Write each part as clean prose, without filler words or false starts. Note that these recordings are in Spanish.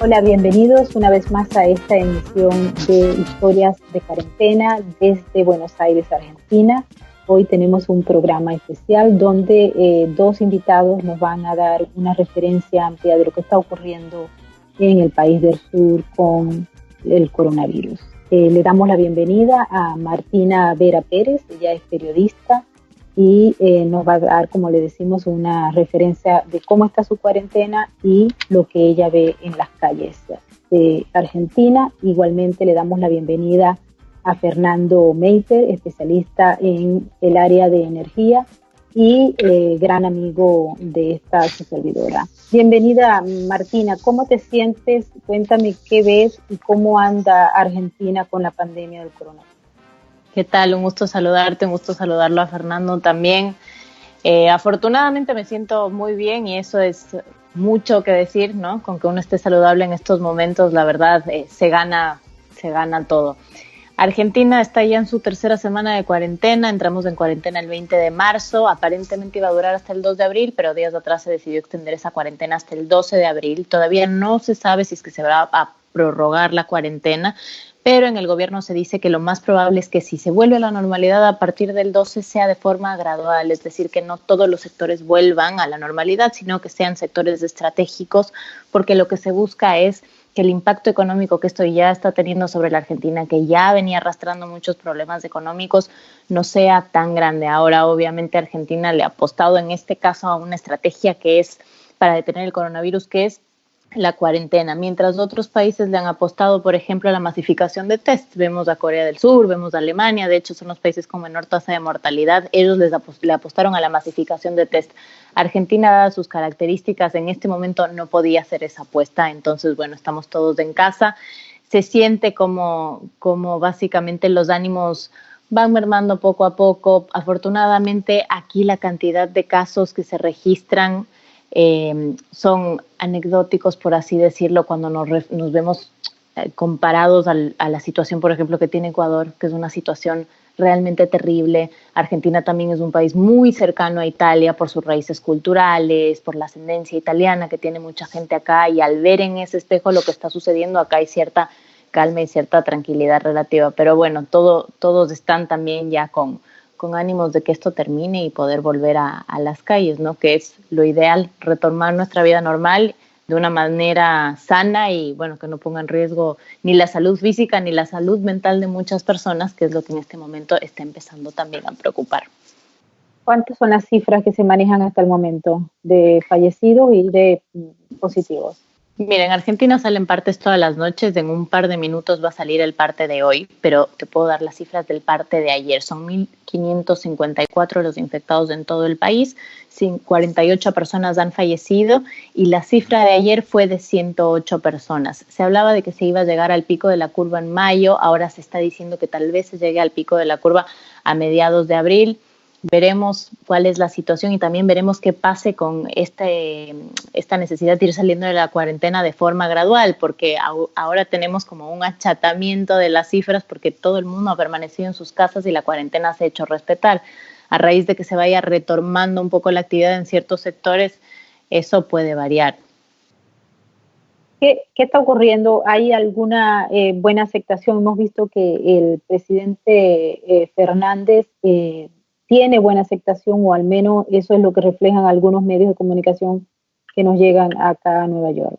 Hola, bienvenidos una vez más a esta emisión de Historias de Cuarentena desde Buenos Aires, Argentina. Hoy tenemos un programa especial donde dos invitados nos van a dar una referencia amplia de lo que está ocurriendo en el país del sur con el coronavirus. Le damos la bienvenida a Martina Vera Pérez, ella es periodista y nos va a dar, como le decimos, una referencia de cómo está su cuarentena y lo que ella ve en las calles de Argentina. Igualmente le damos la bienvenida a Fernando Meiter, especialista en el área de energía y gran amigo de esta servidora. Bienvenida, Martina. ¿Cómo te sientes? Cuéntame qué ves y cómo anda Argentina con la pandemia del coronavirus. ¿Qué tal? Un gusto saludarte, un gusto saludarlo a Fernando también. Afortunadamente me siento muy bien y eso es mucho que decir, ¿no? Con que uno esté saludable en estos momentos, la verdad, se gana todo. Argentina está ya en su tercera semana de cuarentena, entramos en cuarentena el 20 de marzo, aparentemente iba a durar hasta el 2 de abril, pero días atrás se decidió extender esa cuarentena hasta el 12 de abril. Todavía no se sabe si es que se va a prorrogar la cuarentena, pero en el gobierno se dice que lo más probable es que si se vuelve a la normalidad a partir del 12 sea de forma gradual, es decir, que no todos los sectores vuelvan a la normalidad, sino que sean sectores estratégicos, porque lo que se busca es que el impacto económico que esto ya está teniendo sobre la Argentina, que ya venía arrastrando muchos problemas económicos, no sea tan grande. Ahora, obviamente, Argentina le ha apostado en este caso a una estrategia que es para detener el coronavirus, que es la cuarentena, mientras otros países le han apostado, por ejemplo, a la masificación de test. Vemos a Corea del Sur, vemos a Alemania, de hecho son los países con menor tasa de mortalidad, ellos le apostaron a la masificación de test. Argentina, dadas sus características, en este momento no podía hacer esa apuesta, entonces, bueno, estamos todos en casa. Se siente como básicamente los ánimos van mermando poco a poco. Afortunadamente, aquí la cantidad de casos que se registran son anecdóticos, por así decirlo, cuando nos vemos comparados a la situación, por ejemplo, que tiene Ecuador, que es una situación realmente terrible. Argentina también es un país muy cercano a Italia por sus raíces culturales, por la ascendencia italiana que tiene mucha gente acá, y al ver en ese espejo lo que está sucediendo acá hay cierta calma y cierta tranquilidad relativa, pero bueno, todos están también ya con ánimos de que esto termine y poder volver a las calles, ¿no? Que es lo ideal, retomar nuestra vida normal de una manera sana y, bueno, que no ponga en riesgo ni la salud física ni la salud mental de muchas personas, que es lo que en este momento está empezando también a preocupar. ¿Cuántas son las cifras que se manejan hasta el momento de fallecidos y de positivos? Mira, en Argentina salen partes todas las noches, en un par de minutos va a salir el parte de hoy, pero te puedo dar las cifras del parte de ayer. Son 1.554 los infectados en todo el país, 48 personas han fallecido y la cifra de ayer fue de 108 personas. Se hablaba de que se iba a llegar al pico de la curva en mayo, ahora se está diciendo que tal vez se llegue al pico de la curva a mediados de abril. Veremos cuál es la situación y también veremos qué pase con esta necesidad de ir saliendo de la cuarentena de forma gradual, porque ahora tenemos como un achatamiento de las cifras porque todo el mundo ha permanecido en sus casas y la cuarentena se ha hecho respetar. A raíz de que se vaya retomando un poco la actividad en ciertos sectores, eso puede variar. ¿Qué está ocurriendo? ¿Hay alguna buena aceptación? Hemos visto que el presidente Fernández tiene buena aceptación, o al menos eso es lo que reflejan algunos medios de comunicación que nos llegan acá a Nueva York.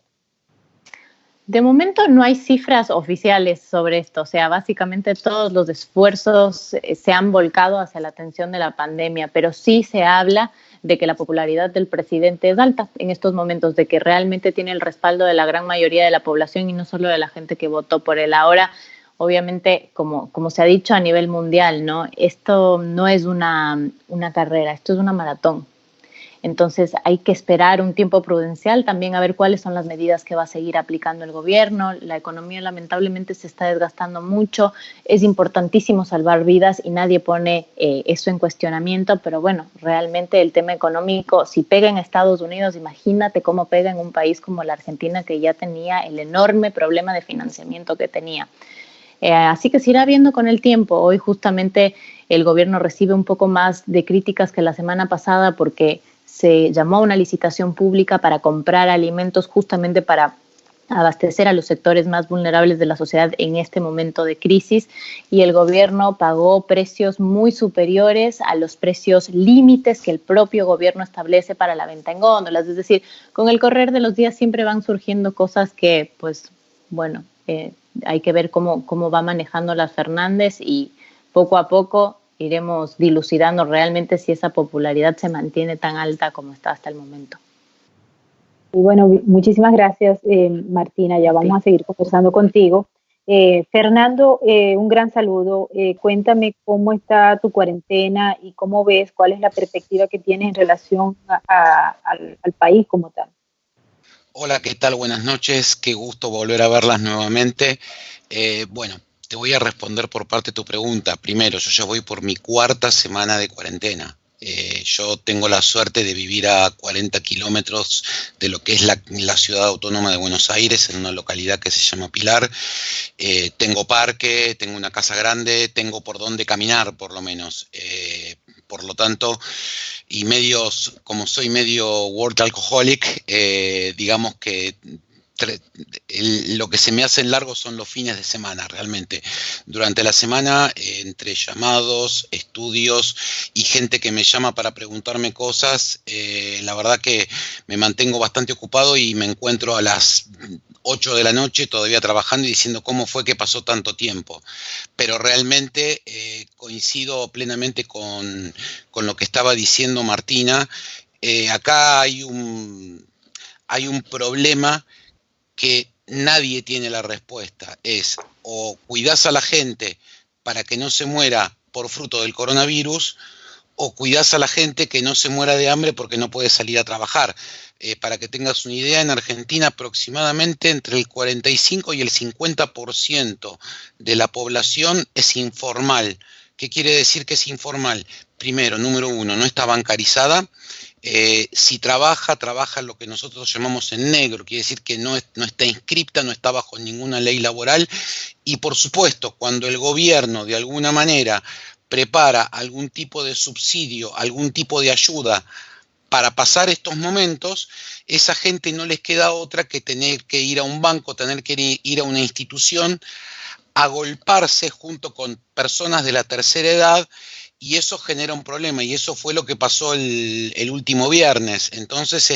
De momento no hay cifras oficiales sobre esto, o sea, básicamente todos los esfuerzos se han volcado hacia la atención de la pandemia, pero sí se habla de que la popularidad del presidente es alta en estos momentos, de que realmente tiene el respaldo de la gran mayoría de la población y no solo de la gente que votó por él. Ahora, obviamente, como se ha dicho a nivel mundial, ¿no? Esto no es una carrera, esto es una maratón. Entonces hay que esperar un tiempo prudencial también a ver cuáles son las medidas que va a seguir aplicando el gobierno. La economía lamentablemente se está desgastando mucho, es importantísimo salvar vidas y nadie pone eso en cuestionamiento, pero bueno, realmente el tema económico, si pega en Estados Unidos, imagínate cómo pega en un país como la Argentina, que ya tenía el enorme problema de financiamiento que tenía. Así que se irá viendo con el tiempo. Hoy justamente el gobierno recibe un poco más de críticas que la semana pasada porque se llamó a una licitación pública para comprar alimentos justamente para abastecer a los sectores más vulnerables de la sociedad en este momento de crisis, y el gobierno pagó precios muy superiores a los precios límites que el propio gobierno establece para la venta en góndolas. Es decir, con el correr de los días siempre van surgiendo cosas que, pues, bueno, hay que ver cómo va manejando las Fernández, y poco a poco iremos dilucidando realmente si esa popularidad se mantiene tan alta como está hasta el momento. Y bueno, muchísimas gracias, Martina. Ya vamos a seguir conversando contigo. Fernando, un gran saludo. Cuéntame cómo está tu cuarentena y cómo ves, cuál es la perspectiva que tienes en relación al país como tal. Hola, ¿qué tal? Buenas noches. Qué gusto volver a verlas nuevamente. Bueno, te voy a responder por parte de tu pregunta. Primero, yo ya voy por mi 4ª semana de cuarentena. Yo tengo la suerte de vivir a 40 kilómetros de lo que es la ciudad autónoma de Buenos Aires, en una localidad que se llama Pilar. Tengo parque, tengo una casa grande, tengo por dónde caminar por lo menos. Por lo tanto, y como soy medio world alcoholic, digamos que lo que se me hacen largos son los fines de semana realmente. Durante la semana, entre llamados, estudios y gente que me llama para preguntarme cosas, la verdad que me mantengo bastante ocupado y me encuentro a las 8 de la noche todavía trabajando y diciendo cómo fue que pasó tanto tiempo. Pero realmente coincido plenamente con lo que estaba diciendo Martina. Acá hay un problema que nadie tiene la respuesta. Es o cuidás a la gente para que no se muera por fruto del coronavirus, o cuidás a la gente que no se muera de hambre porque no puede salir a trabajar. Para que tengas una idea, en Argentina aproximadamente entre el 45 y el 50% de la población es informal. ¿Qué quiere decir que es informal? Primero, número uno, no está bancarizada. Si trabaja lo que nosotros llamamos en negro, quiere decir que no está inscripta, no está bajo ninguna ley laboral. Y por supuesto, cuando el gobierno de alguna manera prepara algún tipo de subsidio, algún tipo de ayuda para pasar estos momentos, esa gente no les queda otra que tener que ir a un banco, tener que ir a una institución, agolparse junto con personas de la tercera edad, y eso genera un problema, y eso fue lo que pasó el último viernes. Entonces,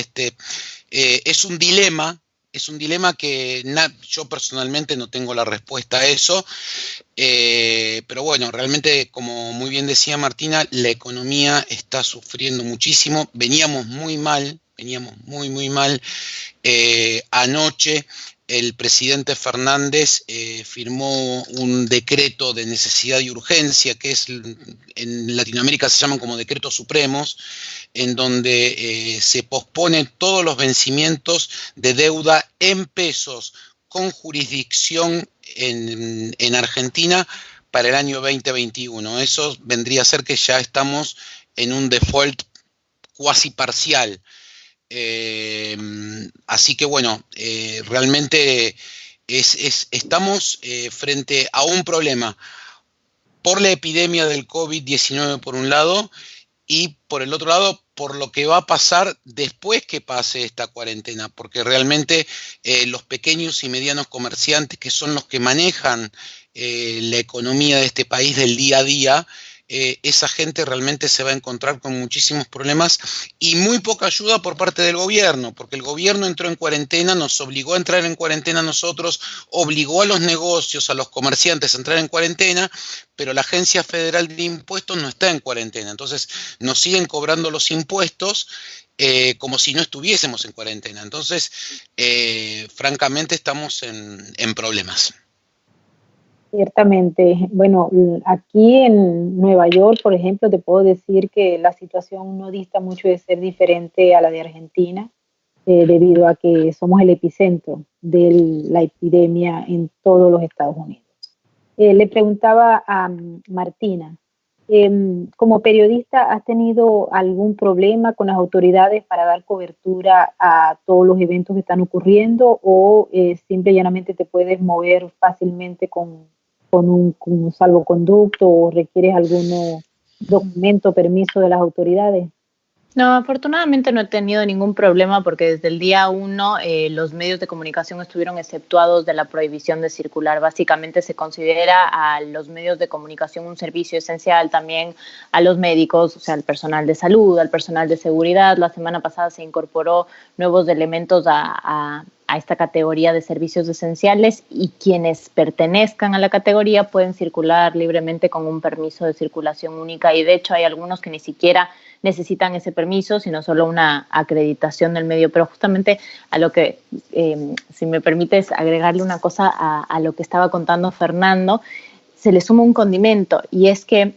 es un dilema que yo personalmente no tengo la respuesta a eso, pero bueno, realmente, como muy bien decía Martina, la economía está sufriendo muchísimo. Veníamos muy mal, muy mal. Anoche el presidente Fernández firmó un decreto de necesidad y urgencia, que en Latinoamérica se llaman como decretos supremos, en donde se posponen todos los vencimientos de deuda en pesos con jurisdicción en Argentina para el año 2021. Eso vendría a ser que ya estamos en un default cuasi parcial. Así que bueno, realmente estamos frente a un problema por la epidemia del COVID-19 por un lado, y por el otro lado por lo que va a pasar después que pase esta cuarentena, porque realmente los pequeños y medianos comerciantes, que son los que manejan la economía de este país del día a día, esa gente realmente se va a encontrar con muchísimos problemas y muy poca ayuda por parte del gobierno, porque el gobierno entró en cuarentena, nos obligó a entrar en cuarentena a nosotros, obligó a los negocios, a los comerciantes a entrar en cuarentena, pero la Agencia Federal de Impuestos no está en cuarentena. Entonces nos siguen cobrando los impuestos como si no estuviésemos en cuarentena. Entonces, francamente, estamos en problemas. Ciertamente. Bueno, aquí en Nueva York, por ejemplo, te puedo decir que la situación no dista mucho de ser diferente a la de Argentina, debido a que somos el epicentro de la epidemia en todos los Estados Unidos. Le preguntaba a Martina, como periodista, ¿has tenido algún problema con las autoridades para dar cobertura a todos los eventos que están ocurriendo, o simple y llanamente te puedes mover fácilmente con un salvoconducto, o requieres algún documento, permiso de las autoridades? No, afortunadamente no he tenido ningún problema porque desde el día uno los medios de comunicación estuvieron exceptuados de la prohibición de circular. Básicamente se considera a los medios de comunicación un servicio esencial, también a los médicos, o sea, al personal de salud, al personal de seguridad. La semana pasada se incorporó nuevos elementos a esta categoría de servicios esenciales y quienes pertenezcan a la categoría pueden circular libremente con un permiso de circulación única y de hecho hay algunos que ni siquiera necesitan ese permiso, sino solo una acreditación del medio. Pero justamente a lo que, si me permites agregarle una cosa a lo que estaba contando Fernando, se le suma un condimento y es que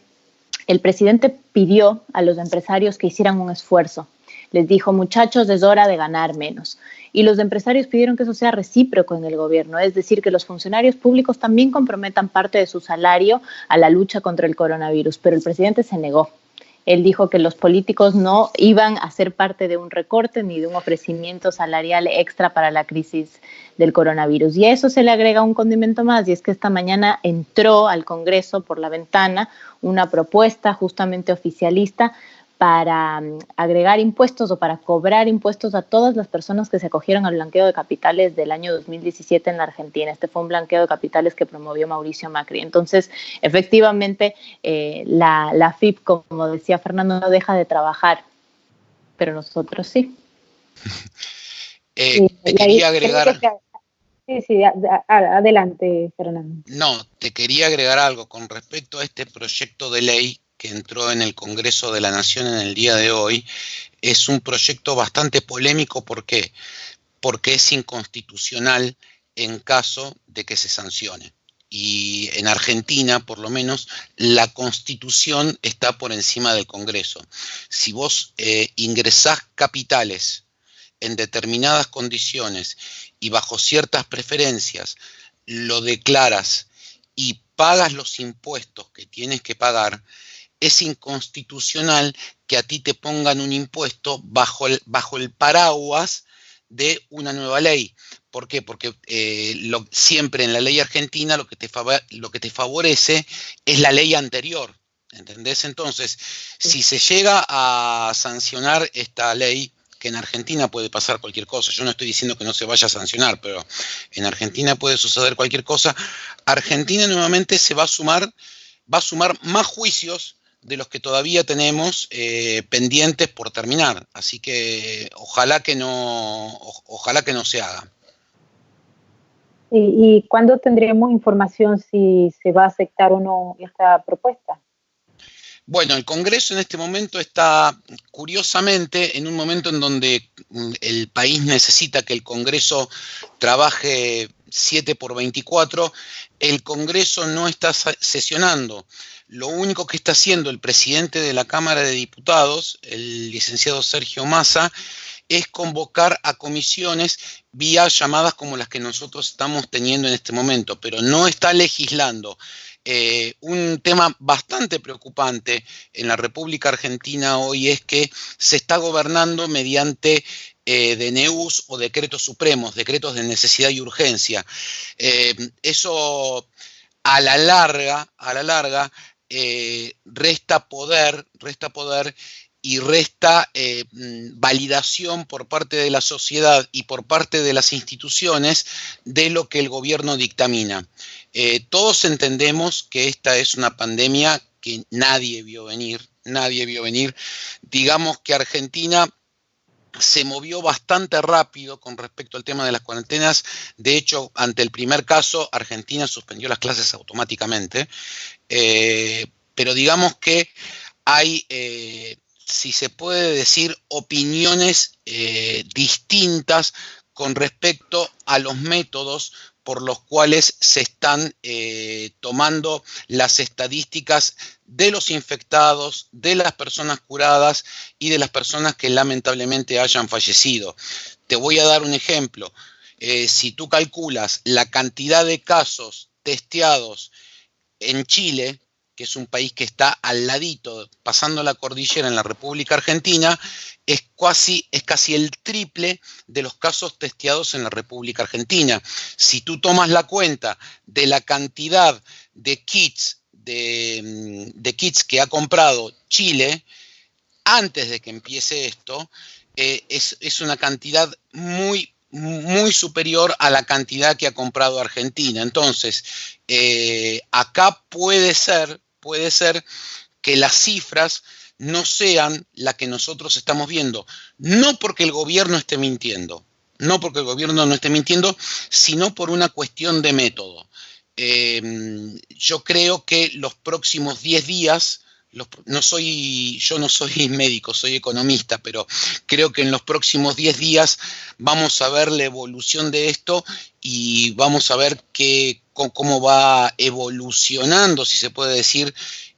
el presidente pidió a los empresarios que hicieran un esfuerzo. Les dijo, muchachos, es hora de ganar menos. Y los empresarios pidieron que eso sea recíproco en el gobierno, es decir, que los funcionarios públicos también comprometan parte de su salario a la lucha contra el coronavirus. Pero el presidente se negó. Él dijo que los políticos no iban a ser parte de un recorte ni de un ofrecimiento salarial extra para la crisis del coronavirus. Y a eso se le agrega un condimento más, y es que esta mañana entró al Congreso por la ventana una propuesta justamente oficialista para agregar impuestos o para cobrar impuestos a todas las personas que se acogieron al blanqueo de capitales del año 2017 en la Argentina. Este fue un blanqueo de capitales que promovió Mauricio Macri. Entonces, efectivamente, la AFIP, como decía Fernando, no deja de trabajar, pero nosotros sí. Te quería agregar... Sí, adelante, Fernando. No, te quería agregar algo con respecto a este proyecto de ley que entró en el Congreso de la Nación en el día de hoy. Es un proyecto bastante polémico. ¿Por qué? Porque es inconstitucional en caso de que se sancione. Y en Argentina, por lo menos, la Constitución está por encima del Congreso. Si vos ingresás capitales en determinadas condiciones y bajo ciertas preferencias, lo declaras y pagas los impuestos que tienes que pagar, es inconstitucional que a ti te pongan un impuesto bajo el paraguas de una nueva ley. ¿Por qué? Porque siempre en la ley argentina lo que te favorece es la ley anterior, ¿entendés? Entonces, si se llega a sancionar esta ley, que en Argentina puede pasar cualquier cosa, yo no estoy diciendo que no se vaya a sancionar, pero en Argentina puede suceder cualquier cosa, Argentina nuevamente va a sumar más juicios de los que todavía tenemos pendientes por terminar. Así que ojalá que no se haga. ¿Y cuándo tendremos información si se va a aceptar o no esta propuesta? Bueno, el Congreso en este momento está, curiosamente, en un momento en donde el país necesita que el Congreso trabaje 7x24, el Congreso no está sesionando. Lo único que está haciendo el presidente de la Cámara de Diputados, el licenciado Sergio Massa, es convocar a comisiones vía llamadas como las que nosotros estamos teniendo en este momento, pero no está legislando. Un tema bastante preocupante en la República Argentina hoy es que se está gobernando mediante DNUs o decretos supremos, decretos de necesidad y urgencia. Eso a la larga resta poder y resta validación por parte de la sociedad y por parte de las instituciones de lo que el gobierno dictamina. Todos entendemos que esta es una pandemia que nadie vio venir. Digamos que Argentina se movió bastante rápido con respecto al tema de las cuarentenas. De hecho, ante el primer caso, Argentina suspendió las clases automáticamente. Pero digamos que hay, si se puede decir, opiniones distintas con respecto a los métodos por los cuales se están tomando las estadísticas de los infectados, de las personas curadas y de las personas que lamentablemente hayan fallecido. Te voy a dar un ejemplo. Si tú calculas la cantidad de casos testeados en Chile, que es un país que está al ladito, pasando la cordillera en la República Argentina, es casi el triple de los casos testeados en la República Argentina. Si tú tomas la cuenta de la cantidad de kits que ha comprado Chile, antes de que empiece esto, es una cantidad muy superior a la cantidad que ha comprado Argentina. Entonces, acá puede ser que las cifras no sean las que nosotros estamos viendo, no porque el gobierno esté mintiendo, sino por una cuestión de método. Yo creo que los próximos 10 días, yo no soy médico, soy economista, pero creo que en los próximos 10 días vamos a ver la evolución de esto y vamos a ver cómo va evolucionando, si se puede decir,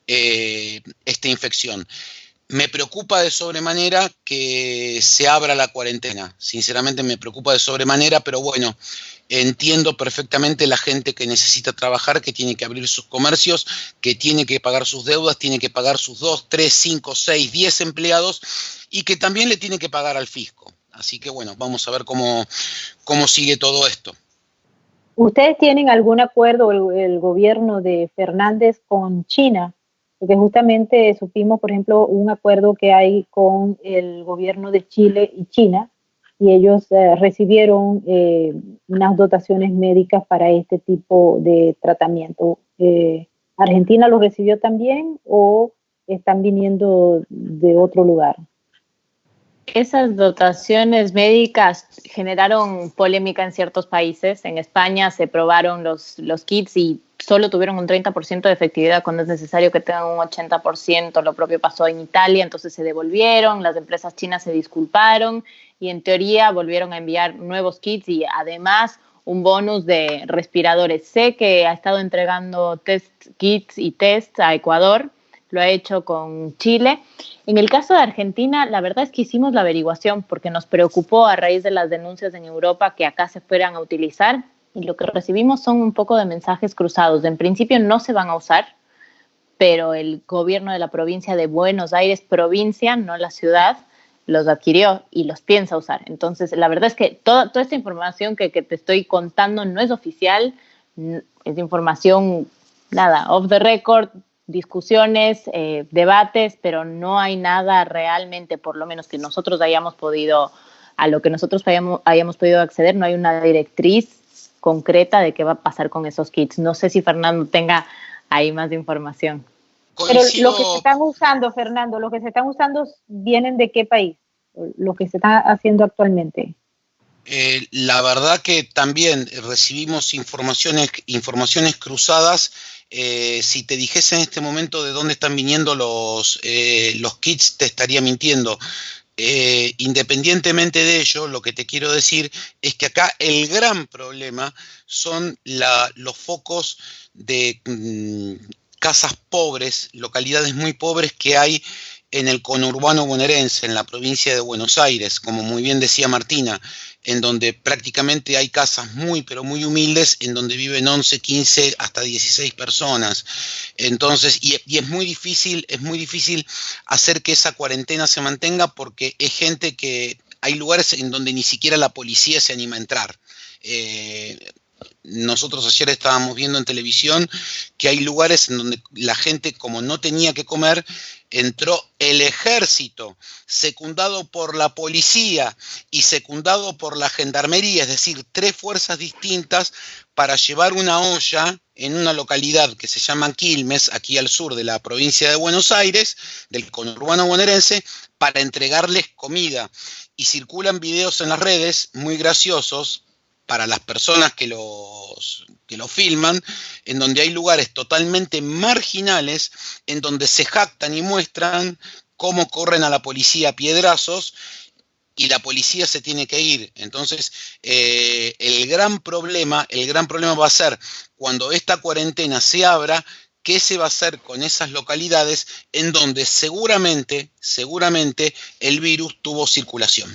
esta infección. Me preocupa de sobremanera que se abra la cuarentena. Sinceramente me preocupa de sobremanera, pero bueno, entiendo perfectamente la gente que necesita trabajar, que tiene que abrir sus comercios, que tiene que pagar sus deudas, tiene que pagar sus 2, 3, 5, 6, 10 empleados y que también le tiene que pagar al fisco. Así que bueno, vamos a ver cómo sigue todo esto. ¿Ustedes tienen algún acuerdo, el gobierno de Fernández, con China? Porque justamente supimos, por ejemplo, un acuerdo que hay con el gobierno de Chile y China, y ellos recibieron unas dotaciones médicas para este tipo de tratamiento. ¿Argentina lo recibió también o están viniendo de otro lugar? Esas dotaciones médicas generaron polémica en ciertos países. En España se probaron los kits y solo tuvieron un 30% de efectividad cuando es necesario que tengan un 80%. Lo propio pasó en Italia, entonces se devolvieron, las empresas chinas se disculparon y en teoría volvieron a enviar nuevos kits y además un bonus de respiradores. Sé que ha estado entregando kits y tests a Ecuador, lo ha hecho con Chile. En el caso de Argentina, la verdad es que hicimos la averiguación porque nos preocupó a raíz de las denuncias en Europa que acá se fueran a utilizar y lo que recibimos son un poco de mensajes cruzados. En principio no se van a usar, pero el gobierno de la provincia de Buenos Aires, provincia, no la ciudad, los adquirió y los piensa usar. Entonces, la verdad es que toda esta información que te estoy contando no es oficial, es información, nada, off the record, discusiones, debates, pero no hay nada realmente, por lo menos que nosotros hayamos podido, a lo que nosotros hayamos podido acceder, no hay una directriz concreta de qué va a pasar con esos kits. No sé si Fernando tenga ahí más información. Pero lo que se están usando, Fernando, lo que se están usando, ¿vienen de qué país? Lo que se está haciendo actualmente. La verdad que también recibimos informaciones cruzadas. Si te dijese en este momento de dónde están viniendo los kits, te estaría mintiendo. Independientemente de ello, lo que te quiero decir es que acá el gran problema son los focos de casas pobres, localidades muy pobres que hay en el conurbano bonaerense, en la provincia de Buenos Aires, como muy bien decía Martina, en donde prácticamente hay casas muy, pero muy humildes, en donde viven 11, 15, hasta 16 personas. Entonces, y es muy difícil hacer que esa cuarentena se mantenga porque es gente que hay lugares en donde ni siquiera la policía se anima a entrar. Nosotros ayer estábamos viendo en televisión que hay lugares en donde la gente, como no tenía que comer, entró el ejército, secundado por la policía y secundado por la gendarmería, es decir, 3 fuerzas distintas para llevar una olla en una localidad que se llama Quilmes, aquí al sur de la provincia de Buenos Aires, del conurbano bonaerense, para entregarles comida. Y circulan videos en las redes muy graciosos para las personas que lo filman, en donde hay lugares totalmente marginales, en donde se jactan y muestran cómo corren a la policía a piedrazos y la policía se tiene que ir. Entonces, el gran problema va a ser cuando esta cuarentena se abra, qué se va a hacer con esas localidades en donde seguramente el virus tuvo circulación.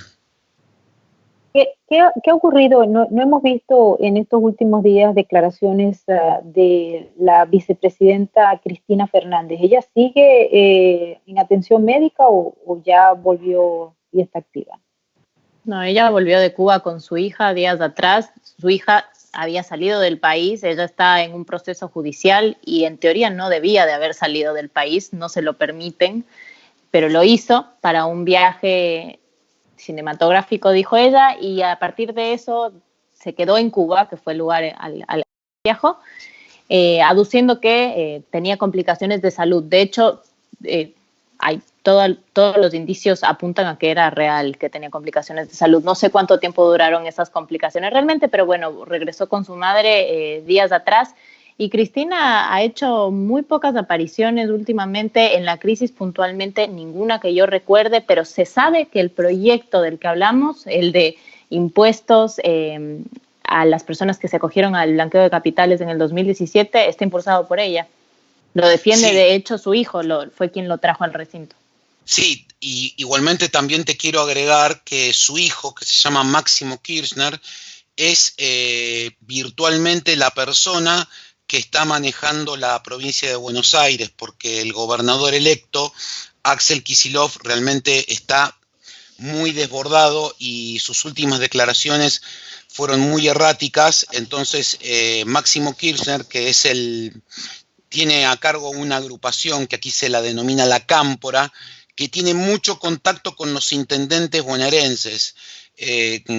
¿Qué ha ocurrido? No hemos visto en estos últimos días declaraciones de la vicepresidenta Cristina Fernández. ¿Ella sigue en atención médica o ya volvió y está activa? No, ella volvió de Cuba con su hija días atrás. Su hija había salido del país, ella está en un proceso judicial y en teoría no debía de haber salido del país, no se lo permiten. pero lo hizo para un viaje cinematográfico, dijo ella, y a partir de eso se quedó en Cuba, que fue el lugar al que viajó, aduciendo que tenía complicaciones de salud. De hecho, todos los indicios apuntan a que era real, que tenía complicaciones de salud. No sé cuánto tiempo duraron esas complicaciones realmente, pero bueno, regresó con su madre días atrás. Y Cristina ha hecho muy pocas apariciones últimamente en la crisis, puntualmente ninguna que yo recuerde, pero se sabe que el proyecto del que hablamos, el de impuestos a las personas que se acogieron al blanqueo de capitales en el 2017, está impulsado por ella. Lo defiende, sí. De hecho, su hijo fue quien lo trajo al recinto. Sí, y igualmente también te quiero agregar que su hijo, que se llama Máximo Kirchner, es virtualmente la persona que está manejando la provincia de Buenos Aires, porque el gobernador electo, Axel Kicillof, realmente está muy desbordado y sus últimas declaraciones fueron muy erráticas. Entonces, Máximo Kirchner, que es tiene a cargo una agrupación que aquí se la denomina La Cámpora, que tiene mucho contacto con los intendentes bonaerenses,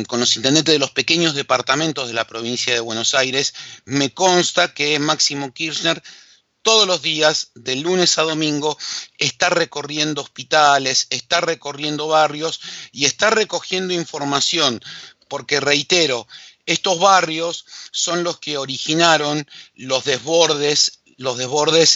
con los intendentes de los pequeños departamentos de la provincia de Buenos Aires. Me consta que Máximo Kirchner todos los días, de lunes a domingo, está recorriendo hospitales, está recorriendo barrios y está recogiendo información, porque reitero, estos barrios son los que originaron los desbordes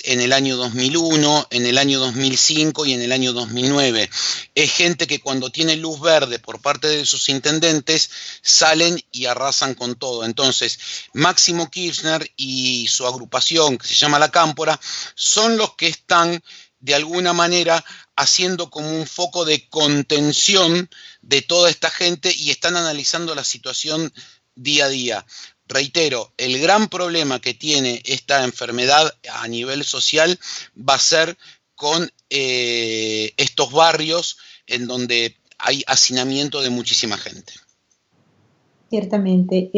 en el año 2001, en el año 2005 y en el año 2009. Es gente que cuando tiene luz verde por parte de sus intendentes salen y arrasan con todo. Entonces, Máximo Kirchner y su agrupación, que se llama La Cámpora, son los que están de alguna manera haciendo como un foco de contención de toda esta gente y están analizando la situación día a día. Reitero, el gran problema que tiene esta enfermedad a nivel social va a ser con estos barrios en donde hay hacinamiento de muchísima gente. Ciertamente.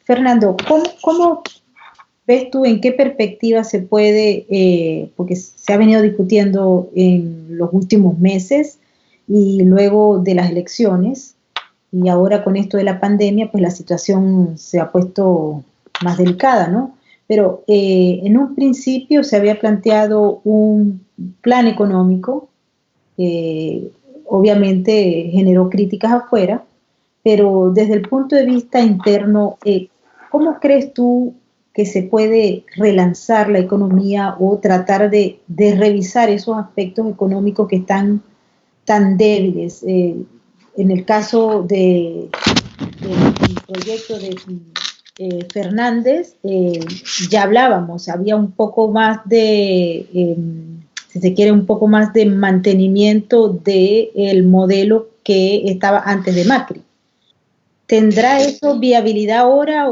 Fernando, ¿cómo ves tú, en qué perspectiva se puede, porque se ha venido discutiendo en los últimos meses y luego de las elecciones, y ahora con esto de la pandemia, pues la situación se ha puesto más delicada, ¿no? Pero en un principio se había planteado un plan económico, obviamente generó críticas afuera, pero desde el punto de vista interno, ¿cómo crees tú que se puede relanzar la economía o tratar de revisar esos aspectos económicos que están tan débiles? En el caso del proyecto de Fernández, ya hablábamos, había un poco más de, si se quiere, un poco más de mantenimiento del modelo que estaba antes de Macri. ¿Tendrá eso viabilidad ahora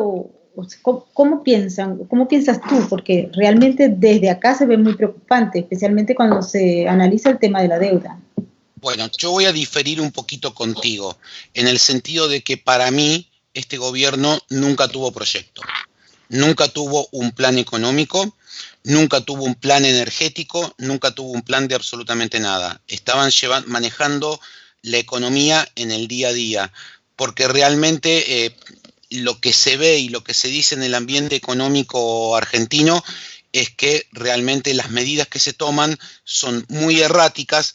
cómo piensas tú? Porque realmente desde acá se ve muy preocupante, especialmente cuando se analiza el tema de la deuda. Bueno, yo voy a diferir un poquito contigo, en el sentido de que para mí este gobierno nunca tuvo proyecto, nunca tuvo un plan económico, nunca tuvo un plan energético, nunca tuvo un plan de absolutamente nada. Estaban manejando la economía en el día a día, porque realmente lo que se ve y lo que se dice en el ambiente económico argentino es que realmente las medidas que se toman son muy erráticas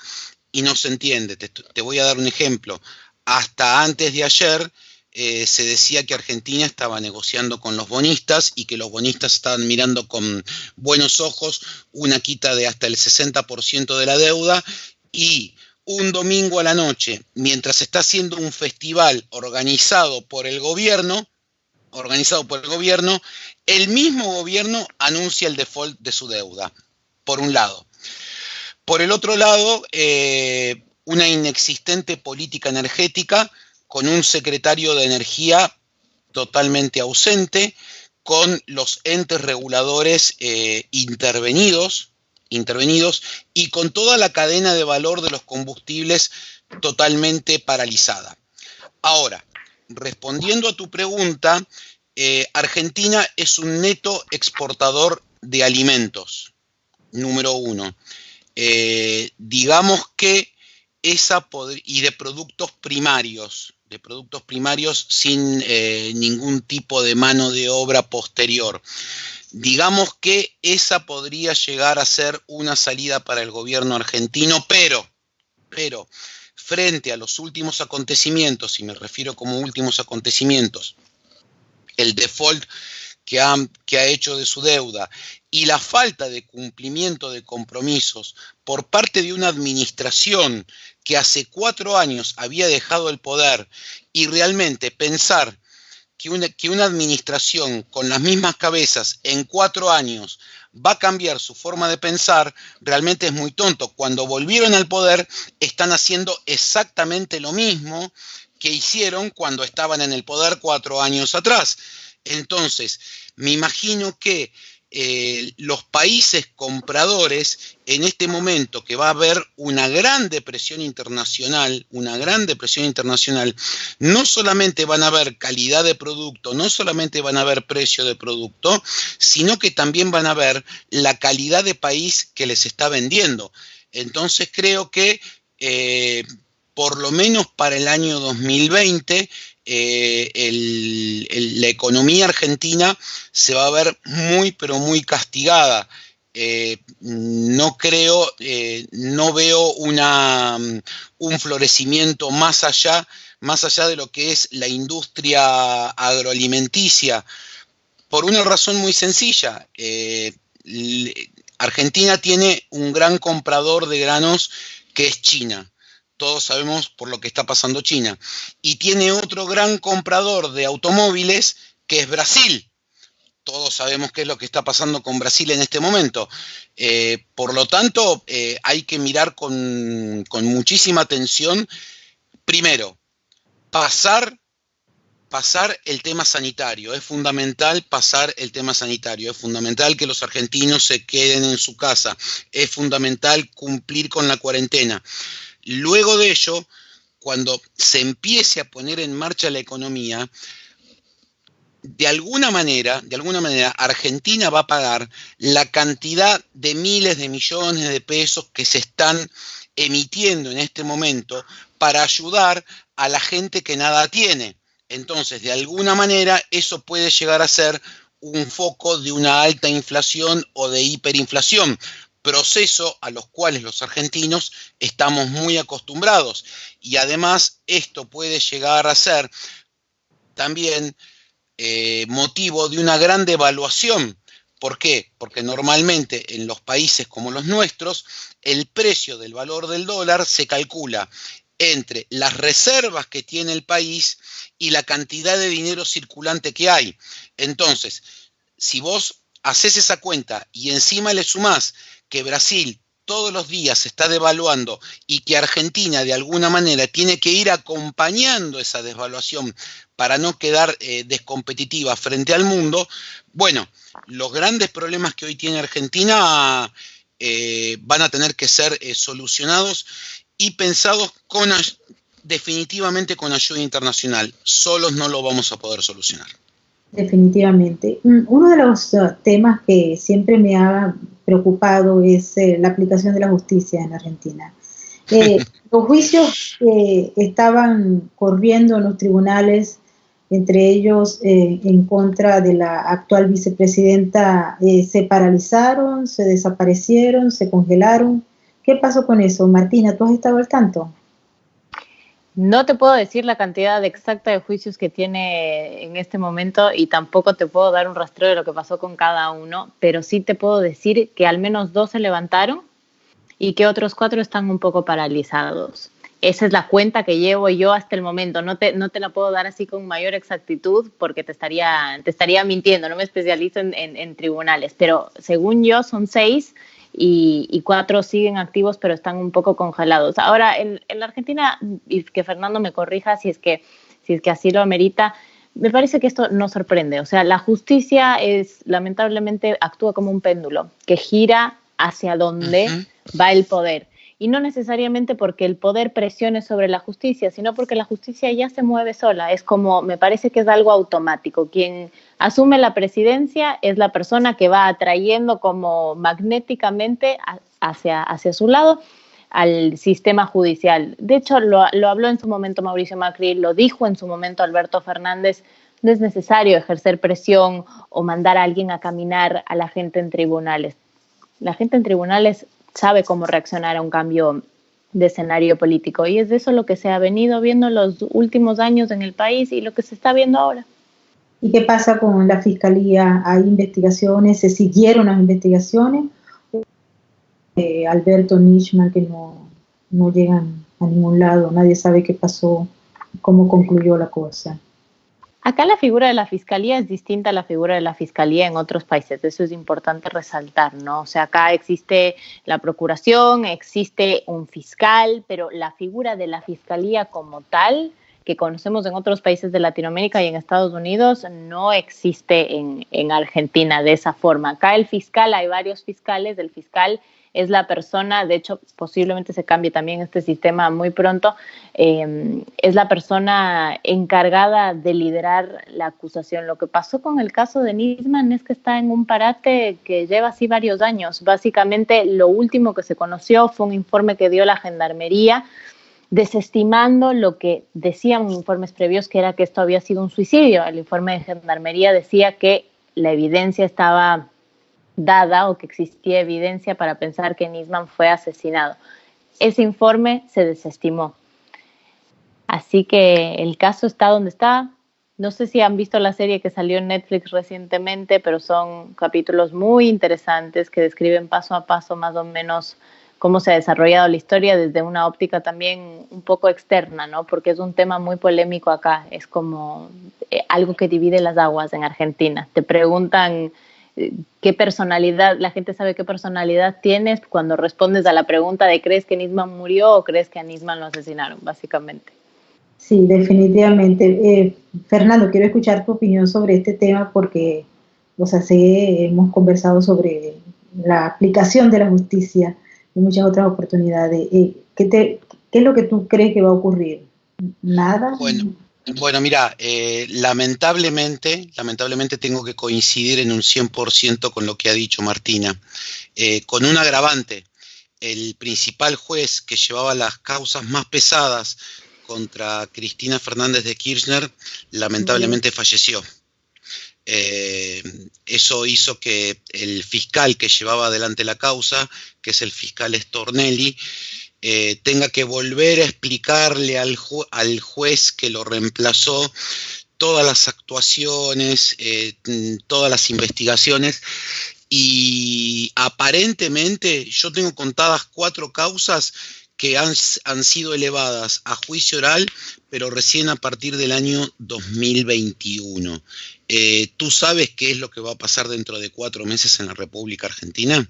y no se entiende. Te voy a dar un ejemplo. Hasta antes de ayer se decía que Argentina estaba negociando con los bonistas y que los bonistas estaban mirando con buenos ojos una quita de hasta el 60% de la deuda, y un domingo a la noche, mientras está haciendo un festival organizado por el gobierno, el mismo gobierno anuncia el default de su deuda, por un lado. Por el otro lado, una inexistente política energética, con un secretario de Energía totalmente ausente, con los entes reguladores intervenidos y con toda la cadena de valor de los combustibles totalmente paralizada. Ahora, respondiendo a tu pregunta, Argentina es un neto exportador de alimentos, número uno. digamos que y de productos primarios sin ningún tipo de mano de obra posterior. Digamos que esa podría llegar a ser una salida para el gobierno argentino, pero frente a los últimos acontecimientos, y me refiero como últimos acontecimientos, el default que ha hecho de su deuda y la falta de cumplimiento de compromisos por parte de una administración que hace 4 años había dejado el poder, y realmente pensar que una administración con las mismas cabezas en 4 años va a cambiar su forma de pensar, realmente es muy tonto. Cuando volvieron al poder, están haciendo exactamente lo mismo que hicieron cuando estaban en el poder 4 años atrás. Entonces, me imagino que los países compradores, en este momento que va a haber una gran depresión internacional, no solamente van a ver calidad de producto, no solamente van a ver precio de producto, sino que también van a ver la calidad de país que les está vendiendo. Entonces creo que por lo menos para el año 2020, la economía argentina se va a ver muy, pero muy castigada. No veo un florecimiento más allá de lo que es la industria agroalimenticia, por una razón muy sencilla. Argentina tiene un gran comprador de granos que es China. Todos sabemos por lo que está pasando China. Y tiene otro gran comprador de automóviles que es Brasil. Todos sabemos qué es lo que está pasando con Brasil en este momento. Por lo tanto, hay que mirar con muchísima atención. Primero, pasar el tema sanitario. Es fundamental pasar el tema sanitario. Es fundamental que los argentinos se queden en su casa. Es fundamental cumplir con la cuarentena. Luego de ello, cuando se empiece a poner en marcha la economía, de alguna manera, Argentina va a pagar la cantidad de miles de millones de pesos que se están emitiendo en este momento para ayudar a la gente que nada tiene. Entonces, de alguna manera, eso puede llegar a ser un foco de una alta inflación o de hiperinflación, proceso a los cuales los argentinos estamos muy acostumbrados. Y además, esto puede llegar a ser también motivo de una gran devaluación. ¿Por qué? Porque normalmente en los países como los nuestros, el precio del valor del dólar se calcula entre las reservas que tiene el país y la cantidad de dinero circulante que hay. Entonces, si vos haces esa cuenta y encima le sumás que Brasil todos los días se está devaluando y que Argentina de alguna manera tiene que ir acompañando esa desvaluación para no quedar descompetitiva frente al mundo, bueno, los grandes problemas que hoy tiene Argentina van a tener que ser solucionados y pensados definitivamente con ayuda internacional. Solos no lo vamos a poder solucionar. Definitivamente. Uno de los temas que siempre me ha preocupado es la aplicación de la justicia en Argentina. Los juicios que estaban corriendo en los tribunales, entre ellos en contra de la actual vicepresidenta, se paralizaron, se desaparecieron, se congelaron. ¿Qué pasó con eso? Martina, ¿tú has estado al tanto? No te puedo decir la cantidad exacta de juicios que tiene en este momento y tampoco te puedo dar un rastreo de lo que pasó con cada uno, pero sí te puedo decir que al menos 2 se levantaron y que otros 4 están un poco paralizados. Esa es la cuenta que llevo yo hasta el momento. No te la puedo dar así con mayor exactitud porque te estaría mintiendo. No me especializo en tribunales, pero según yo son 6 y 4 siguen activos, pero están un poco congelados. Ahora, en la Argentina, y que Fernando me corrija si es que así lo amerita, me parece que esto no sorprende. O sea, la justicia lamentablemente actúa como un péndulo que gira hacia donde va el poder. y no necesariamente porque el poder presione sobre la justicia, sino porque la justicia ya se mueve sola. Es como, me parece que es algo automático. Quien asume la presidencia es la persona que va atrayendo como magnéticamente hacia su lado al sistema judicial. De hecho, lo habló en su momento Mauricio Macri, lo dijo en su momento Alberto Fernández. No es necesario ejercer presión o mandar a alguien a caminar a la gente en tribunales. La gente en tribunales sabe cómo reaccionar a un cambio de escenario político, y es de eso lo que se ha venido viendo los últimos años en el país y lo que se está viendo ahora. ¿Y qué pasa con la fiscalía? ¿Hay investigaciones? ¿Se siguieron las investigaciones? Alberto Nisman, que no llegan a ningún lado, nadie sabe qué pasó, cómo concluyó la cosa. Acá la figura de la fiscalía es distinta a la figura de la fiscalía en otros países, eso es importante resaltar, ¿no? O sea, acá existe la procuración, existe un fiscal, pero la figura de la fiscalía como tal, que conocemos en otros países de Latinoamérica y en Estados Unidos, no existe en Argentina de esa forma. Acá el fiscal, hay varios fiscales, el fiscal es la persona, de hecho posiblemente se cambie también este sistema muy pronto, es la persona encargada de liderar la acusación. Lo que pasó con el caso de Nisman es que está en un parate que lleva así varios años. Básicamente lo último que se conoció fue un informe que dio la Gendarmería desestimando lo que decían informes previos, que era que esto había sido un suicidio. El informe de Gendarmería decía que la evidencia estaba dada o que existía evidencia para pensar que Nisman fue asesinado. Ese informe se desestimó. Así que el caso está donde está. No sé si han visto la serie que salió en Netflix recientemente, pero son capítulos muy interesantes que describen paso a paso más o menos cómo se ha desarrollado la historia desde una óptica también un poco externa, ¿no? Porque es un tema muy polémico acá. Es como algo que divide las aguas en Argentina. Te preguntan qué personalidad, la gente sabe qué personalidad tienes cuando respondes a la pregunta de ¿crees que Nisman murió o crees que a Nisman lo asesinaron? Básicamente. Sí, definitivamente. Fernando, quiero escuchar tu opinión sobre este tema porque, o sea, hemos conversado sobre la aplicación de la justicia en muchas otras oportunidades. ¿Qué es lo que tú crees que va a ocurrir? ¿Nada? Bueno, mira, lamentablemente tengo que coincidir en un 100% con lo que ha dicho Martina, con un agravante. El principal juez que llevaba las causas más pesadas contra Cristina Fernández de Kirchner, lamentablemente falleció. Eso hizo que el fiscal que llevaba adelante la causa, que es el fiscal Stornelli, tenga que volver a explicarle al juez que lo reemplazó todas las actuaciones, todas las investigaciones, y aparentemente yo tengo contadas 4 causas que han sido elevadas a juicio oral, pero recién a partir del año 2021. ¿Tú sabes qué es lo que va a pasar dentro de 4 meses en la República Argentina?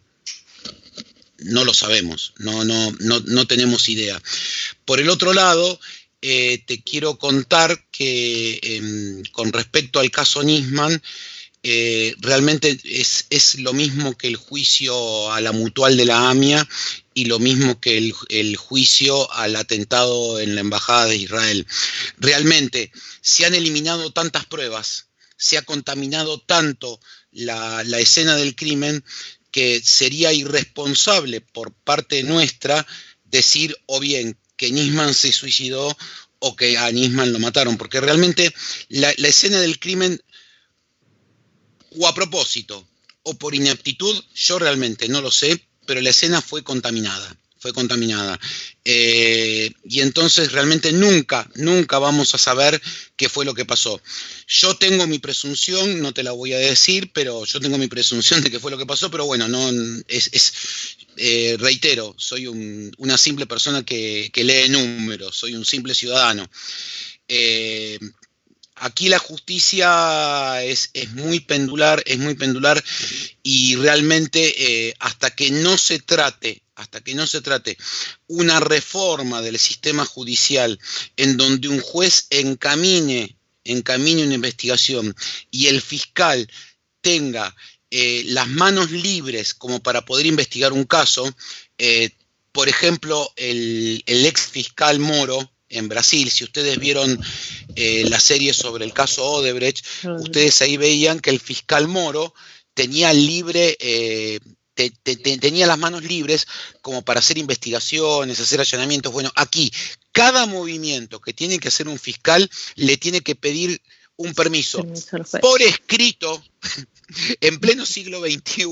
No lo sabemos, no tenemos idea. Por el otro lado, te quiero contar que con respecto al caso Nisman, realmente es lo mismo que el juicio a la mutual de la AMIA y lo mismo que el juicio al atentado en la Embajada de Israel. Realmente se han eliminado tantas pruebas, se ha contaminado tanto la escena del crimen, que sería irresponsable por parte nuestra decir o bien que Nisman se suicidó o que a Nisman lo mataron, porque realmente la escena del crimen, o a propósito o por ineptitud, yo realmente no lo sé, pero la escena fue contaminada. Y entonces realmente nunca vamos a saber qué fue lo que pasó. Yo tengo mi presunción, no te la voy a decir, pero yo tengo mi presunción de que fue lo que pasó, pero bueno, reitero, soy una simple persona que lee números, soy un simple ciudadano. Aquí la justicia es muy pendular, y realmente hasta que no se trate una reforma del sistema judicial en donde un juez encamine una investigación y el fiscal tenga las manos libres como para poder investigar un caso, Por ejemplo, el ex fiscal Moro en Brasil, si ustedes vieron la serie sobre el caso Odebrecht, ustedes ahí veían que el fiscal Moro tenía tenía las manos libres como para hacer investigaciones, hacer allanamientos. Bueno, aquí cada movimiento que tiene que hacer un fiscal le tiene que pedir un permiso por escrito, en pleno siglo XXI,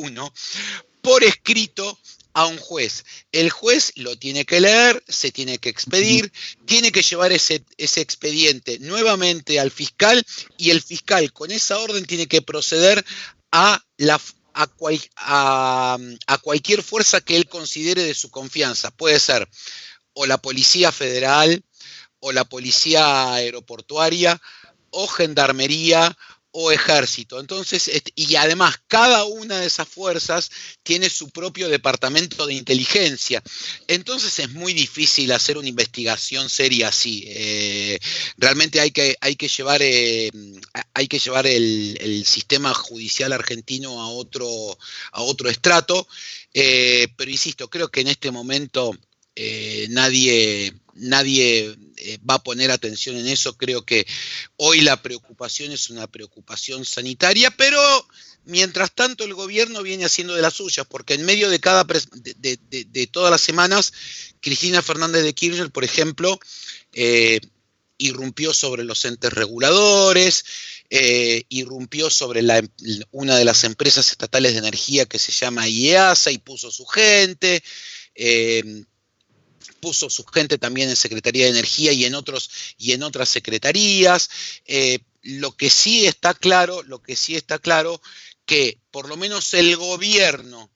por escrito a un juez. El juez lo tiene que leer, se tiene que expedir, tiene que llevar ese expediente nuevamente al fiscal, y el fiscal con esa orden tiene que proceder a cualquier fuerza que él considere de su confianza. Puede ser o la Policía Federal, o la Policía Aeroportuaria, o Gendarmería, o Ejército. Entonces, y además cada una de esas fuerzas tiene su propio departamento de inteligencia. Entonces es muy difícil hacer una investigación seria así. Realmente hay que llevar el sistema judicial argentino a otro estrato. Pero insisto, creo que en este momento nadie va a poner atención en eso. Creo que hoy la preocupación es una preocupación sanitaria, pero mientras tanto el gobierno viene haciendo de las suyas, porque en medio de de todas las semanas, Cristina Fernández de Kirchner, por ejemplo, irrumpió sobre los entes reguladores, irrumpió sobre una de las empresas estatales de energía que se llama IEASA y puso su gente. Puso su gente también en Secretaría de Energía y en otras secretarías. Lo que sí está claro, que por lo menos el gobierno,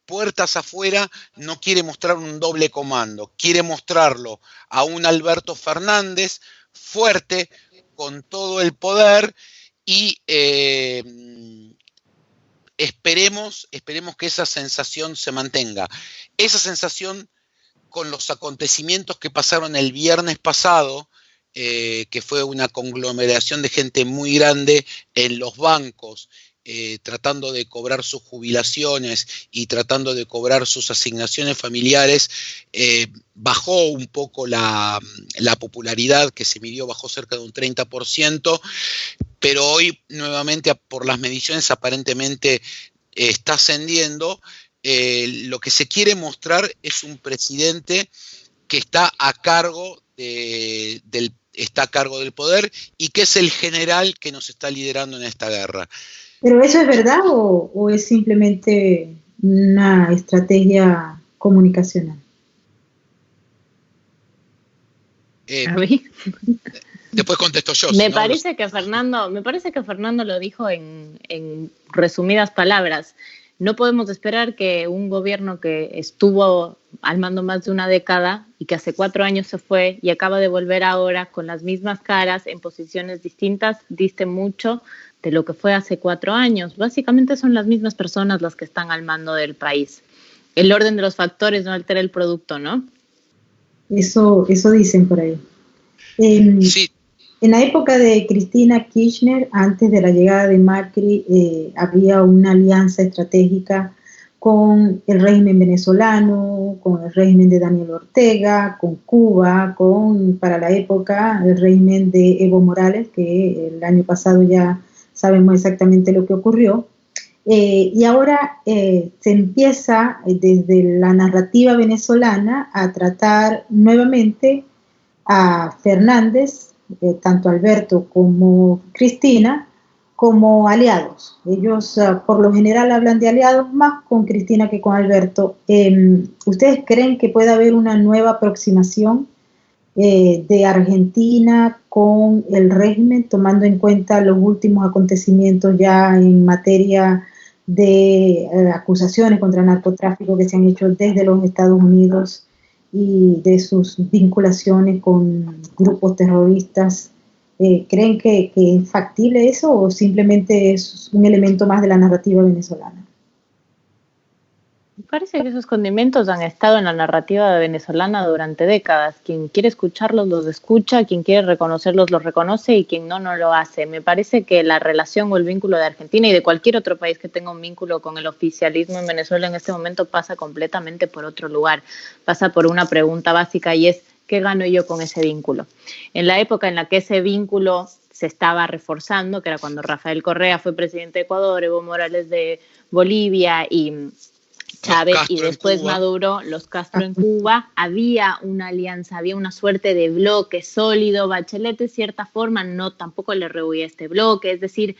puertas afuera, no quiere mostrar un doble comando, quiere mostrarlo a un Alberto Fernández fuerte, con todo el poder, y esperemos que esa sensación se mantenga. Esa sensación, con los acontecimientos que pasaron el viernes pasado, que fue una conglomeración de gente muy grande en los bancos, tratando de cobrar sus jubilaciones y tratando de cobrar sus asignaciones familiares, bajó un poco la popularidad que se midió, bajó cerca de un 30%, pero hoy nuevamente por las mediciones aparentemente está ascendiendo. Lo que se quiere mostrar es un presidente que está a cargo del poder, y que es el general que nos está liderando en esta guerra. ¿Pero eso es verdad o es simplemente una estrategia comunicacional? Después contesto yo. Me parece que Fernando lo dijo en resumidas palabras. No podemos esperar que un gobierno que estuvo al mando más de una década y que hace 4 años se fue y acaba de volver ahora con las mismas caras en posiciones distintas diste mucho de lo que fue hace 4 años. Básicamente son las mismas personas las que están al mando del país. El orden de los factores no altera el producto, ¿no? Eso dicen por ahí. Sí. En la época de Cristina Kirchner, antes de la llegada de Macri, había una alianza estratégica con el régimen venezolano, con el régimen de Daniel Ortega, con Cuba, para la época, el régimen de Evo Morales, que el año pasado ya sabemos exactamente lo que ocurrió. Y ahora se empieza desde la narrativa venezolana a tratar nuevamente a Fernández, tanto Alberto como Cristina, como aliados. Ellos por lo general hablan de aliados más con Cristina que con Alberto. ¿Ustedes creen que puede haber una nueva aproximación de Argentina con el régimen, tomando en cuenta los últimos acontecimientos ya en materia de acusaciones contra narcotráfico que se han hecho desde los Estados Unidos y de sus vinculaciones con grupos terroristas? ¿Creen que es factible eso o simplemente es un elemento más de la narrativa venezolana? Me parece que esos condimentos han estado en la narrativa venezolana durante décadas. Quien quiere escucharlos los escucha, quien quiere reconocerlos los reconoce y quien no, no lo hace. Me parece que la relación o el vínculo de Argentina y de cualquier otro país que tenga un vínculo con el oficialismo en Venezuela en este momento pasa completamente por otro lugar. Pasa por una pregunta básica y es, ¿qué gano yo con ese vínculo? En la época en la que ese vínculo se estaba reforzando, que era cuando Rafael Correa fue presidente de Ecuador, Evo Morales de Bolivia y Chávez y después Maduro, los Castro en Cuba, había una alianza, había una suerte de bloque sólido. Bachelet de cierta forma no tampoco le rehuía este bloque, es decir,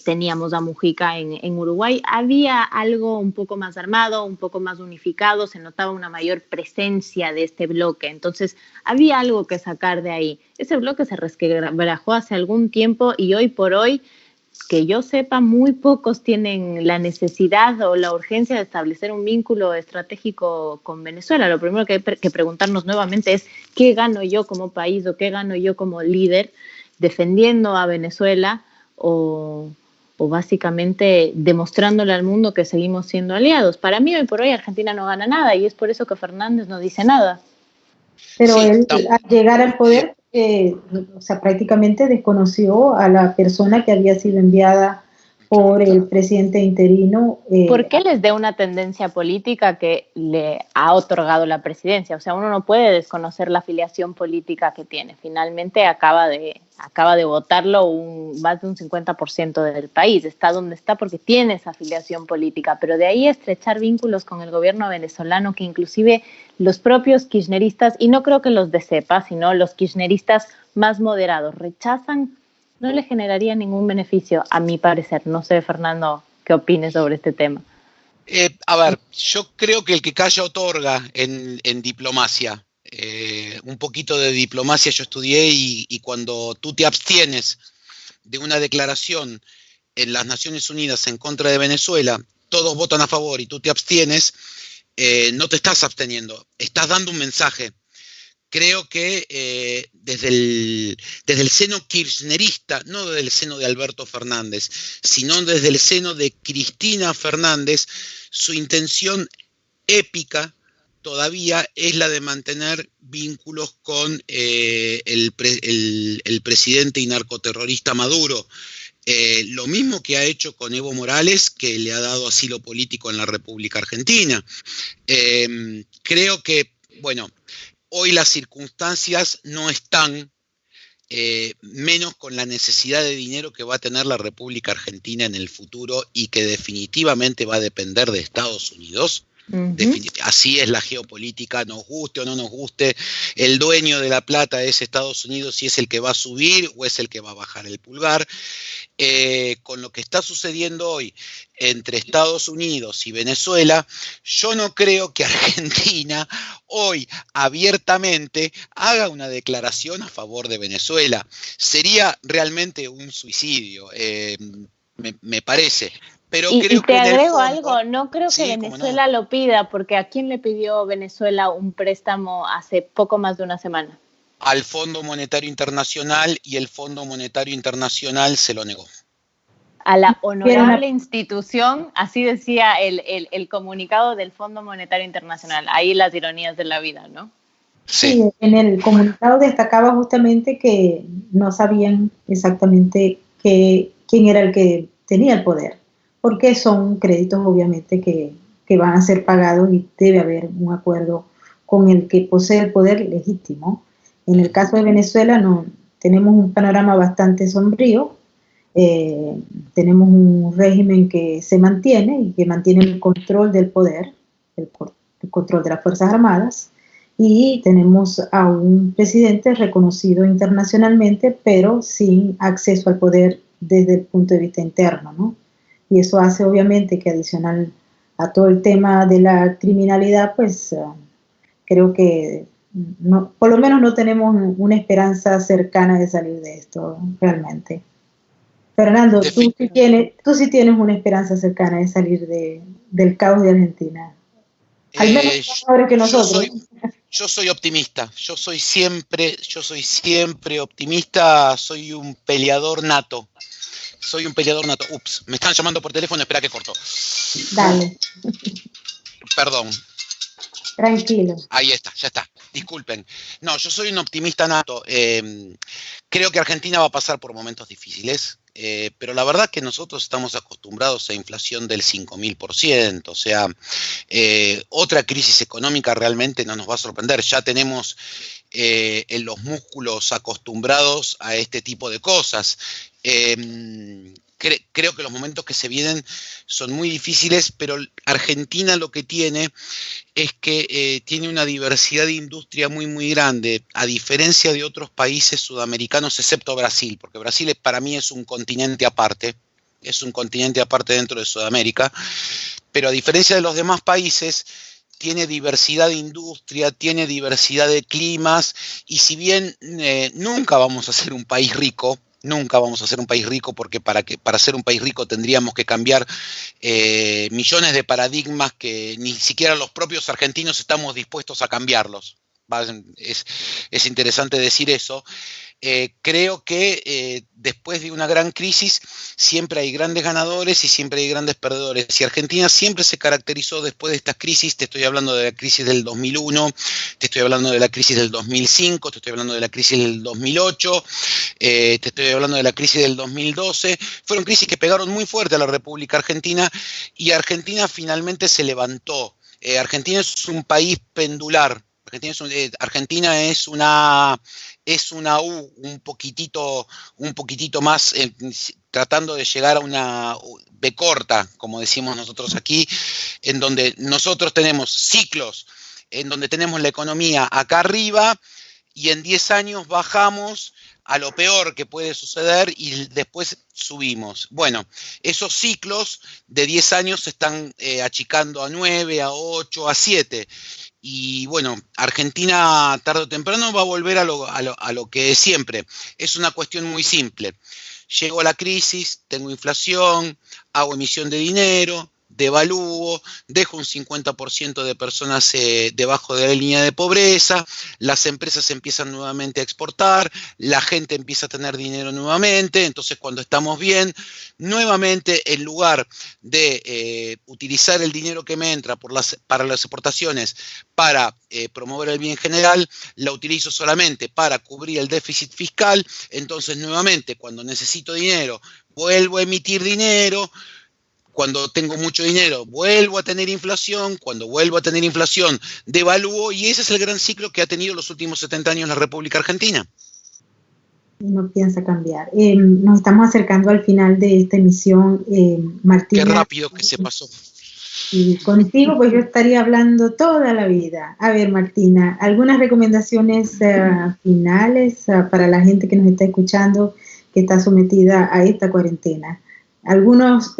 teníamos a Mujica en Uruguay, había algo un poco más armado, un poco más unificado, se notaba una mayor presencia de este bloque, entonces había algo que sacar de ahí. Ese bloque se resquebrajó hace algún tiempo y hoy por hoy, que yo sepa, muy pocos tienen la necesidad o la urgencia de establecer un vínculo estratégico con Venezuela. Lo primero que hay que preguntarnos nuevamente es ¿qué gano yo como país o qué gano yo como líder defendiendo a Venezuela o básicamente demostrándole al mundo que seguimos siendo aliados? Para mí hoy por hoy Argentina no gana nada y es por eso que Fernández no dice nada. Pero sí, él al llegar al poder, o sea, prácticamente desconoció a la persona que había sido enviada por el presidente interino. ¿Por qué les dé una tendencia política que le ha otorgado la presidencia? O sea, uno no puede desconocer la afiliación política que tiene. Finalmente acaba de votarlo más de un 50% del país. Está donde está porque tiene esa afiliación política. Pero de ahí estrechar vínculos con el gobierno venezolano, que inclusive los propios kirchneristas, y no creo que los de cepa, sino los kirchneristas más moderados, rechazan, no le generaría ningún beneficio, a mi parecer. No sé, Fernando, ¿qué opines sobre este tema? A ver, yo creo que el que calla otorga en diplomacia. Un poquito de diplomacia yo estudié y cuando tú te abstienes de una declaración en las Naciones Unidas en contra de Venezuela, todos votan a favor y tú te abstienes, no te estás absteniendo, estás dando un mensaje. Creo que desde el seno kirchnerista, no desde el seno de Alberto Fernández, sino desde el seno de Cristina Fernández, su intención épica todavía es la de mantener vínculos con el presidente y narcoterrorista Maduro. Lo mismo que ha hecho con Evo Morales, que le ha dado asilo político en la República Argentina. Creo que, bueno, hoy las circunstancias no están, menos con la necesidad de dinero que va a tener la República Argentina en el futuro y que definitivamente va a depender de Estados Unidos. Así es la geopolítica, nos guste o no nos guste, el dueño de la plata es Estados Unidos, si es el que va a subir o es el que va a bajar el pulgar. Con lo que está sucediendo hoy entre Estados Unidos y Venezuela, yo no creo que Argentina hoy abiertamente haga una declaración a favor de Venezuela. Sería realmente un suicidio, me parece. Pero y creo te que agrego fondo, algo, no creo que Venezuela lo pida, porque ¿a quién le pidió Venezuela un préstamo hace poco más de una semana? Al Fondo Monetario Internacional, y el Fondo Monetario Internacional se lo negó. A la honorable institución, así decía el comunicado del Fondo Monetario Internacional. Ahí las ironías de la vida, ¿no? Sí, en el comunicado destacaba justamente que no sabían exactamente quién era el que tenía el poder, porque son créditos obviamente que van a ser pagados y debe haber un acuerdo con el que posee el poder legítimo. En el caso de Venezuela no tenemos un panorama bastante sombrío. Tenemos un régimen que se mantiene y que mantiene el control del poder, el control de las Fuerzas Armadas, y tenemos a un presidente reconocido internacionalmente, pero sin acceso al poder desde el punto de vista interno, ¿no? Y eso hace obviamente que, adicional a todo el tema de la criminalidad, pues creo que no, por lo menos no tenemos una esperanza cercana de salir de esto realmente. Fernando, tú sí tienes una esperanza cercana de salir del caos de Argentina. Al menos ahora que nosotros. Yo soy optimista, yo soy siempre optimista, soy un peleador nato. Ups, me están llamando por teléfono, espera que corto. Dale. Perdón. Tranquilo. Ahí está, ya está. Disculpen. No, yo soy un optimista nato. Creo que Argentina va a pasar por momentos difíciles, pero la verdad que nosotros estamos acostumbrados a inflación del 5.000%. O sea, otra crisis económica realmente no nos va a sorprender. Ya tenemos en los músculos acostumbrados a este tipo de cosas. Creo que los momentos que se vienen son muy difíciles, pero Argentina lo que tiene es que tiene una diversidad de industria muy, muy grande, a diferencia de otros países sudamericanos, excepto Brasil, porque Brasil para mí es un continente aparte dentro de Sudamérica, pero a diferencia de los demás países, tiene diversidad de industria, tiene diversidad de climas, y si bien nunca vamos a ser un país rico, porque para ser un país rico tendríamos que cambiar millones de paradigmas que ni siquiera los propios argentinos estamos dispuestos a cambiarlos. Es interesante decir eso. Creo que después de una gran crisis siempre hay grandes ganadores y siempre hay grandes perdedores. Y Argentina siempre se caracterizó después de estas crisis. Te estoy hablando de la crisis del 2001, te estoy hablando de la crisis del 2005, te estoy hablando de la crisis del 2008, te estoy hablando de la crisis del 2012. Fueron crisis que pegaron muy fuerte a la República Argentina, y Argentina finalmente se levantó. Argentina es un país pendular. Argentina es una U un poquitito más, tratando de llegar a una B corta, como decimos nosotros aquí, en donde nosotros tenemos ciclos, en donde tenemos la economía acá arriba, y en 10 años bajamos a lo peor que puede suceder y después subimos. Bueno, esos ciclos de 10 años se están achicando a 9, a 8, a 7. Y bueno, Argentina tarde o temprano va a volver a lo que es siempre. Es una cuestión muy simple. Llego a la crisis, tengo inflación, hago emisión de dinero, devalúo, dejo un 50% de personas debajo de la línea de pobreza, las empresas empiezan nuevamente a exportar, la gente empieza a tener dinero nuevamente. Entonces, cuando estamos bien, nuevamente, en lugar de utilizar el dinero que me entra para las exportaciones para promover el bien general, la utilizo solamente para cubrir el déficit fiscal. Entonces, nuevamente, cuando necesito dinero, vuelvo a emitir dinero. Cuando tengo mucho dinero, vuelvo a tener inflación. Cuando vuelvo a tener inflación, devalúo. Y ese es el gran ciclo que ha tenido los últimos 70 años la República Argentina. No piensa cambiar. Nos estamos acercando al final de esta emisión, Martina. Qué rápido que se pasó. Y contigo, pues yo estaría hablando toda la vida. A ver, Martina, ¿algunas recomendaciones finales para la gente que nos está escuchando, que está sometida a esta cuarentena? Algunos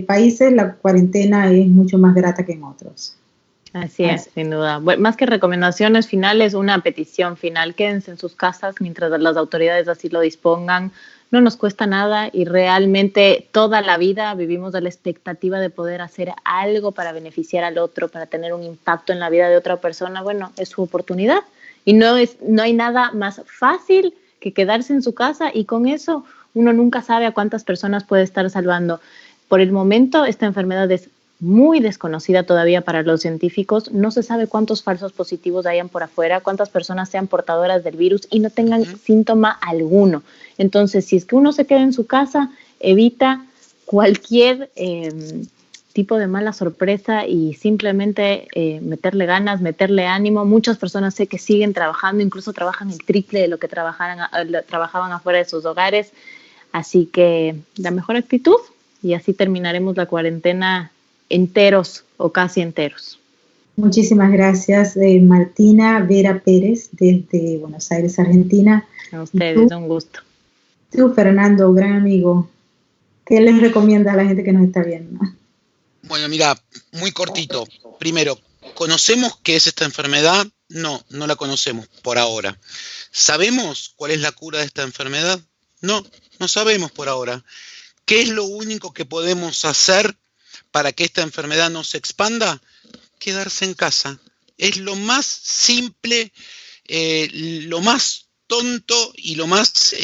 países la cuarentena es mucho más grata que en otros. Así es, sin duda. Bueno, más que recomendaciones finales, una petición final. Quédense en sus casas mientras las autoridades así lo dispongan. No nos cuesta nada y realmente toda la vida vivimos a la expectativa de poder hacer algo para beneficiar al otro, para tener un impacto en la vida de otra persona. Bueno, es su oportunidad y no hay nada más fácil que quedarse en su casa, y con eso uno nunca sabe a cuántas personas puede estar salvando. Por el momento, esta enfermedad es muy desconocida todavía para los científicos. No se sabe cuántos falsos positivos hayan por afuera, cuántas personas sean portadoras del virus y no tengan síntoma alguno. Entonces, si es que uno se queda en su casa, evita cualquier tipo de mala sorpresa y simplemente meterle ganas, meterle ánimo. Muchas personas sé que siguen trabajando, incluso trabajan el triple de lo que trabajaban afuera de sus hogares. Así que la mejor actitud, y así terminaremos la cuarentena enteros o casi enteros. Muchísimas gracias, Martina Vera Pérez, desde Buenos Aires, Argentina. A ustedes, un gusto. Tú, Fernando, gran amigo, ¿qué les recomienda a la gente que nos está viendo? Bueno, mira, muy cortito. Primero, ¿conocemos qué es esta enfermedad? No la conocemos por ahora. ¿Sabemos cuál es la cura de esta enfermedad? No sabemos por ahora. ¿Qué es lo único que podemos hacer para que esta enfermedad no se expanda? Quedarse en casa. Es lo más simple, lo más tonto y lo más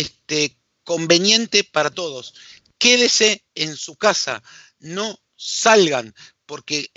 conveniente para todos. Quédese en su casa, no salgan, porque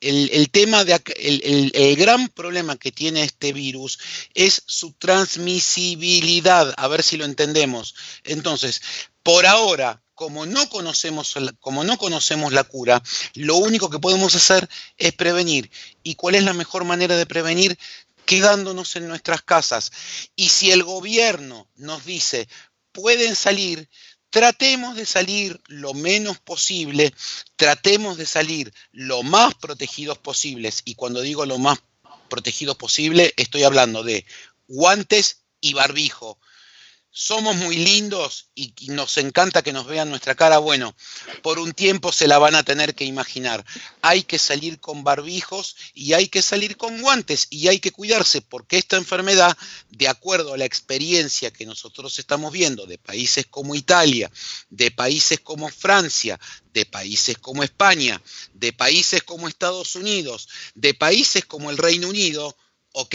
el tema el gran problema que tiene este virus es su transmisibilidad, a ver si lo entendemos. Entonces, por ahora, como no conocemos la cura, lo único que podemos hacer es prevenir. ¿Y cuál es la mejor manera de prevenir? Quedándonos en nuestras casas. Y si el gobierno nos dice, pueden salir, tratemos de salir lo menos posible, tratemos de salir lo más protegidos posibles. Y cuando digo lo más protegidos posible, estoy hablando de guantes y barbijo. Somos muy lindos y nos encanta que nos vean nuestra cara. Bueno, por un tiempo se la van a tener que imaginar. Hay que salir con barbijos y hay que salir con guantes y hay que cuidarse porque esta enfermedad, de acuerdo a la experiencia que nosotros estamos viendo de países como Italia, de países como Francia, de países como España, de países como Estados Unidos, de países como el Reino Unido, ok,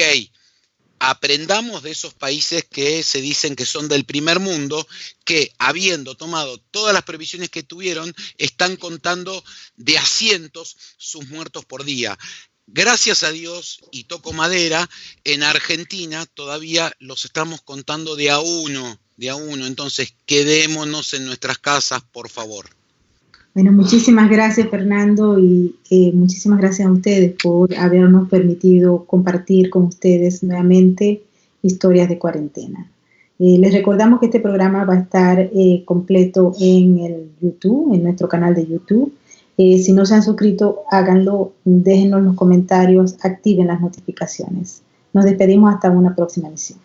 aprendamos de esos países que se dicen que son del primer mundo, que habiendo tomado todas las previsiones que tuvieron, están contando de a cientos sus muertos por día. Gracias a Dios, y toco madera, en Argentina todavía los estamos contando de a uno. Entonces, quedémonos en nuestras casas, por favor. Bueno, muchísimas gracias, Fernando, y muchísimas gracias a ustedes por habernos permitido compartir con ustedes nuevamente historias de cuarentena. Les recordamos que este programa va a estar completo en el YouTube, en nuestro canal de YouTube. Si no se han suscrito, háganlo, déjenos los comentarios, activen las notificaciones. Nos despedimos hasta una próxima emisión.